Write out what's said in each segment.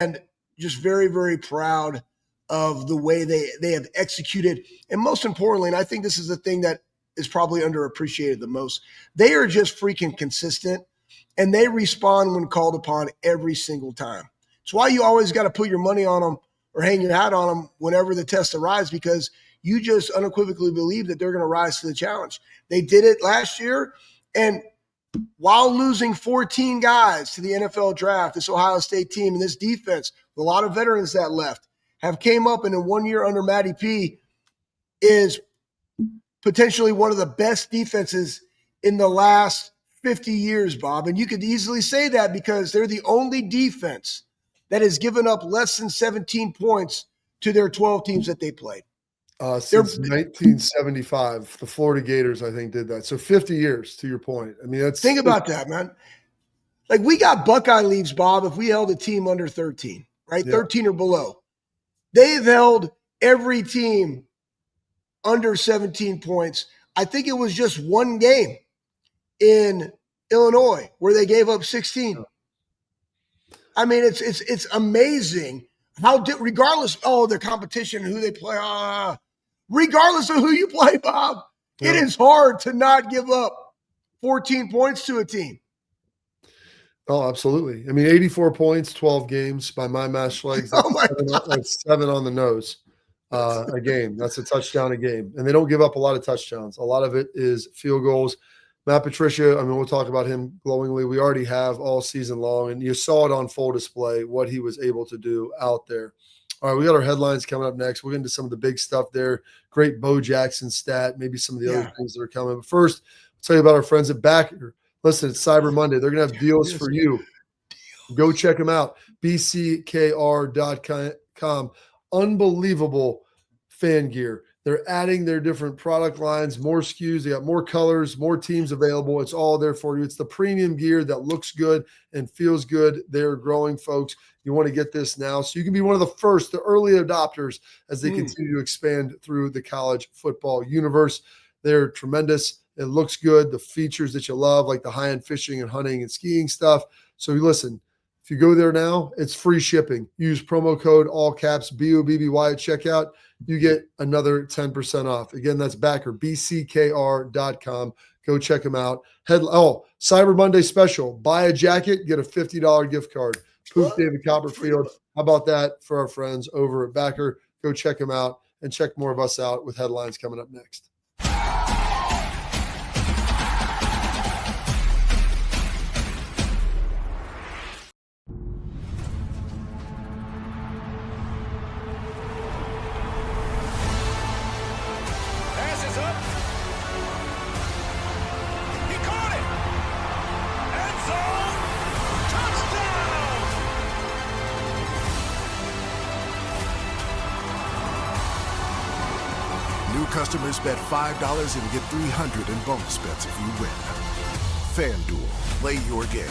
and just very, very proud of the way they have executed. And most importantly, and I think this is the thing that is probably underappreciated the most, they are just freaking consistent and they respond when called upon every single time. It's why you always got to put your money on them or hang your hat on them whenever the test arrives, because you just unequivocally believe that they're going to rise to the challenge. They did it last year, and while losing 14 guys to the NFL draft, this Ohio State team and this defense, with a lot of veterans that left, have came up and in 1 year under Matty P is potentially one of the best defenses in the last 50 years, Bob. And you could easily say that because they're the only defense that has given up less than 17 points to their 12 teams that they played. Since 1975, the Florida Gators, I think, did that. So 50 years, to your point. I mean, think about that, man. Like, we got Buckeye leaves, Bob, if we held a team under 13, right? Yeah. 13 or below. They've held every team under 17 points. I think it was just one game in Illinois where they gave up 16. I mean, it's amazing how, regardless of the competition and who they play, regardless of who you play, Bob, it is hard to not give up 14 points to a team. Oh, absolutely. I mean, 84 points, 12 games by my math, Schlegs. That's 7 on the nose a game. That's a touchdown a game. And they don't give up a lot of touchdowns. A lot of it is field goals. Matt Patricia, I mean, we'll talk about him glowingly. We already have all season long, and you saw it on full display, what he was able to do out there. All right, we got our headlines coming up next. We'll get into some of the big stuff there. Great Bo Jackson stat, maybe some of the other things that are coming. But first, I'll tell you about our friends at Backer. Listen, it's Cyber Monday. They're going to have deals for you. Go check them out. bckr.com. Unbelievable fan gear. They're adding their different product lines, more SKUs. They got more colors, more teams available. It's all there for you. It's the premium gear that looks good and feels good. They're growing, folks. You want to get this now so you can be one of the first, the early adopters as they continue to expand through the college football universe. They're tremendous. It looks good. The features that you love, like the high-end fishing and hunting and skiing stuff. So listen, if you go there now, it's free shipping. Use promo code all caps BOBBY at checkout. You get another 10% off. Again, that's Backer, bckr.com. Go check them out. Cyber Monday special. Buy a jacket, get a $50 gift card. Poof David Copperfield. How about that for our friends over at Backer? Go check them out and check more of us out with headlines coming up next. Customers bet $5 and get $300 in bonus bets if you win. FanDuel, play your game.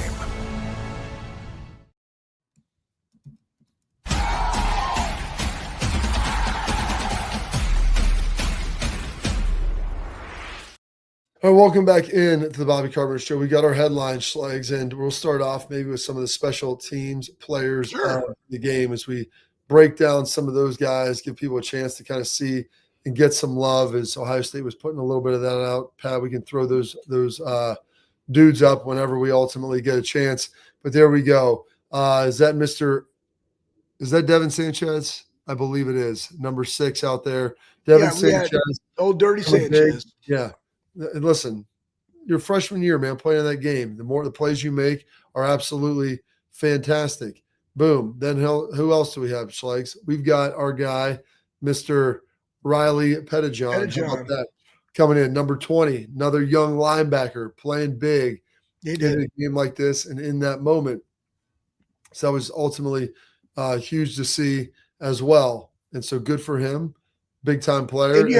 All right, welcome back in to the Bobby Carpenter Show. We got our headline, Schlegs, and we'll start off maybe with some of the special teams players of the game as we break down some of those guys, give people a chance to kind of see and get some love, as Ohio State was putting a little bit of that out. Pat, we can throw those dudes up whenever we ultimately get a chance. But there we go. Is that Devin Sanchez? I believe it is. Number 6 out there. Devin Sanchez. Old Dirty Sanchez. Yeah. And listen, your freshman year, man, playing in that game, the more the plays you make are absolutely fantastic. Boom. Then who else do we have, Schlegs? We've got our guy, Mr. Riley Pettijohn. How about that? Coming in, number 20, another young linebacker playing big in a game like this and in that moment. So that was ultimately huge to see as well. And so good for him. Big time player. And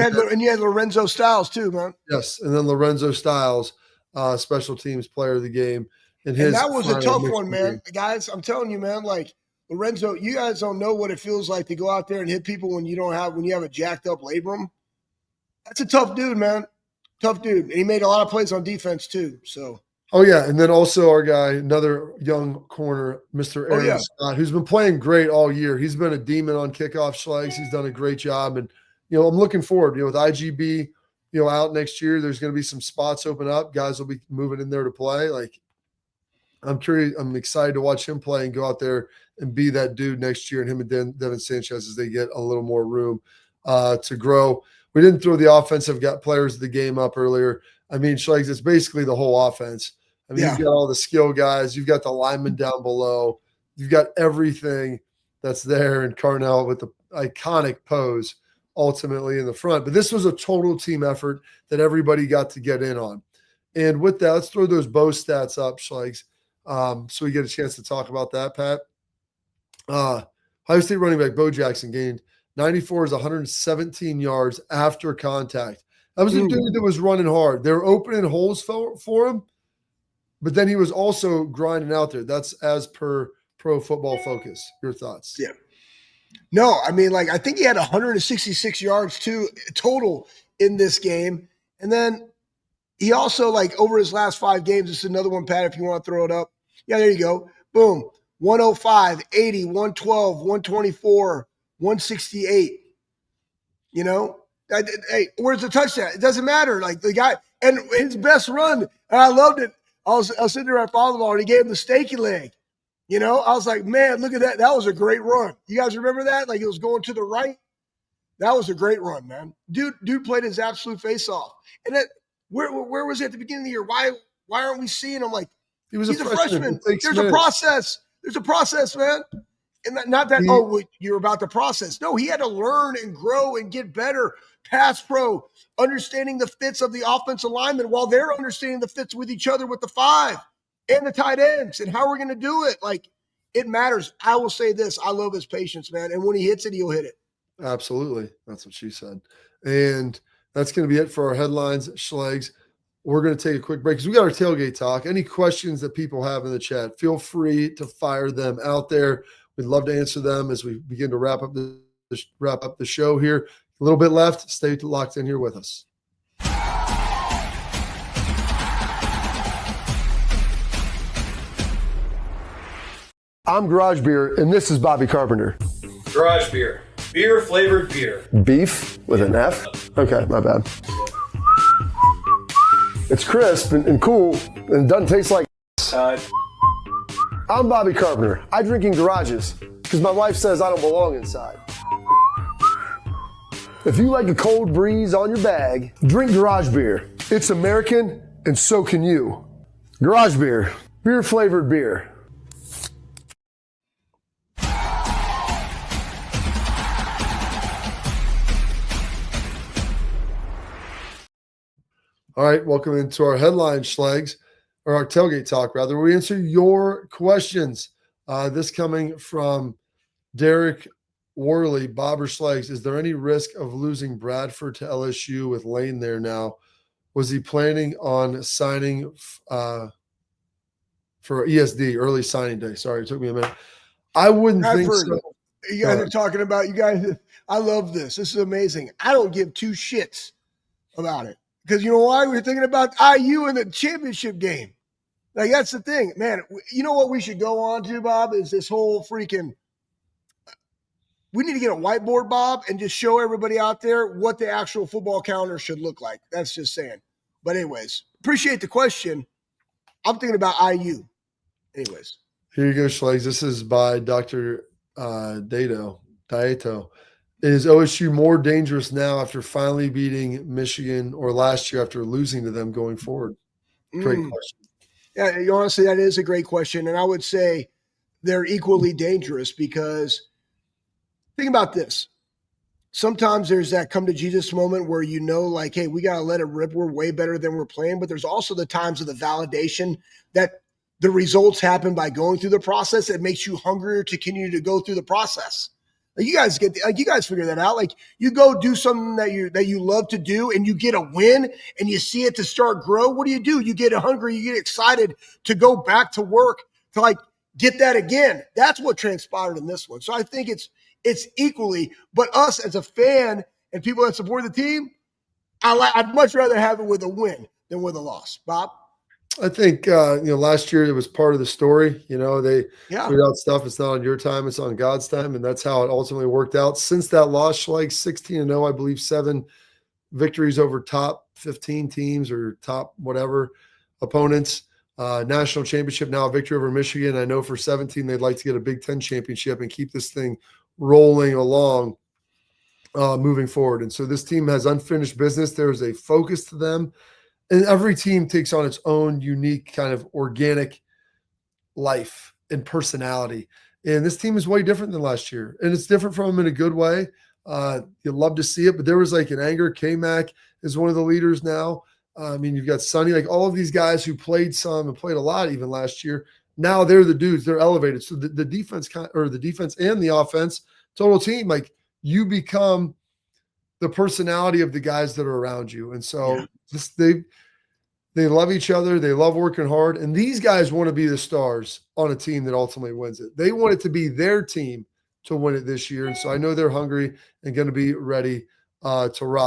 you had Lorenzo Styles too, man. Yes. And then Lorenzo Styles, special teams player of the game. And that was a tough one, man. Guys, I'm telling you, man, like, Lorenzo, you guys don't know what it feels like to go out there and hit people when you have a jacked up labrum. That's a tough dude, man. Tough dude. And he made a lot of plays on defense too. So Oh, yeah, and then also our guy, another young corner, Mr. Oh, Aaron yeah. Scott, who's been playing great all year. He's been a demon on kickoff, Schlegs. He's done a great job, and, I'm looking forward, with IGB, out next year, there's going to be some spots open up. Guys will be moving in there to play. Like, I'm curious. I'm excited to watch him play and go out there and be that dude next year, and him and Devin Sanchez as they get a little more room to grow. We didn't throw the offensive players of the game up earlier. I mean, Schlegs, it's basically the whole offense. I mean, You've got all the skill guys. You've got the linemen down below. You've got everything that's there, and Carnell with the iconic pose ultimately in the front. But this was a total team effort that everybody got to get in on. And with that, let's throw those Bo stats up, Schlegs, so we get a chance to talk about that, Pat. Ohio State running back Bo Jackson gained 94 is 117 yards after contact. That was a dude that was running hard. They were opening holes for him, but then he was also grinding out there. That's as per Pro Football Focus. Your thoughts? Yeah. No, I mean, I think he had 166 yards total in this game. And then he also, over his last 5 games, this is another one, Pat, if you want to throw it up. Yeah, there you go. Boom. 105, 80, 112, 124, 168. Hey, where's the touchdown? It doesn't matter. The guy, and his best run, and I loved it. I was sitting there at volleyball, and he gave him the steaky leg. I was like, man, look at that. That was a great run. You guys remember that? It was going to the right. That was a great run, man. Dude played his absolute face off. And that, where was he at the beginning of the year? Why aren't we seeing him? He's a freshman. There's a process. There's a process, man. And not that, you're about the process. No, he had to learn and grow and get better. Pass pro, understanding the fits of the offensive linemen while they're understanding the fits with each other with the 5 and the tight ends and how we're going to do it. It matters. I will say this. I love his patience, man. And when he hits it, he'll hit it. Absolutely. That's what she said. And that's going to be it for our headlines, Schlegs. We're going to take a quick break because we got our tailgate talk. Any questions that people have in the chat, feel free to fire them out there. We'd love to answer them as we begin to wrap up the show here. A little bit left. Stay locked in here with us. I'm Garage Beer, and this is Bobby Carpenter. Garage Beer. Beer-flavored beer. Beef with an F? Okay, my bad. It's crisp and cool, and doesn't taste like I'm Bobby Carpenter. I drink in garages because my wife says I don't belong inside. If you like a cold breeze on your bag, drink Garage Beer. It's American, and so can you. Garage Beer. Beer-flavored beer. All right, welcome into our headline, Schlegs, or our tailgate talk, rather. We answer your questions. This coming from Derek Worley, Bobber Schlegs. Is there any risk of losing Bradford to LSU with Lane there now? Was he planning on signing for ESD, early signing day? Sorry, it took me a minute. I wouldn't think so. You guys are talking about, I love this. This is amazing. I don't give 2 shits about it. Because you know why? We're thinking about IU in the championship game. That's the thing, man. You know what we should go on to, Bob, is this whole freaking – we need to get a whiteboard, Bob, and just show everybody out there what the actual football calendar should look like. That's just saying. But anyways, appreciate the question. I'm thinking about IU. Anyways. Here you go, Schlegs. This is by Dr. Dato. Is OSU more dangerous now after finally beating Michigan or last year after losing to them going forward? Great question. Yeah, honestly, that is a great question. And I would say they're equally dangerous because think about this. Sometimes there's that come to Jesus moment where hey, we got to let it rip. We're way better than we're playing. But there's also the times of the validation that the results happen by going through the process. It makes you hungrier to continue to go through the process. You guys figure that out. You go do something that you love to do and you get a win and you see it to start grow. What do? You get hungry, you get excited to go back to work to get that again. That's what transpired in this one. So I think it's equally, but us as a fan and people that support the team, I'd much rather have it with a win than with a loss. Bob? I think last year it was part of the story. They Yeah. tweet out stuff. It's not on your time; it's on God's time, and that's how it ultimately worked out. Since that loss, Schlegs 16-0, I believe 7 victories over top 15 teams or top whatever opponents. National championship now, a victory over Michigan. I know for 17 they'd like to get a Big Ten championship and keep this thing rolling along moving forward. And so this team has unfinished business. There is a focus to them. And every team takes on its own unique kind of organic life and personality. And this team is way different than last year. And it's different from them in a good way. You'd love to see it, but there was like an anger. K-Mac is one of the leaders now. You've got Sonny, like all of these guys who played some and played a lot even last year. Now they're the dudes. They're elevated. So the defense the defense and the offense, total team, like you become the personality of the guys that are around you. And so they love each other. They love working hard. And these guys want to be the stars on a team that ultimately wins it. They want it to be their team to win it this year. And so I know they're hungry and going to be ready to rock.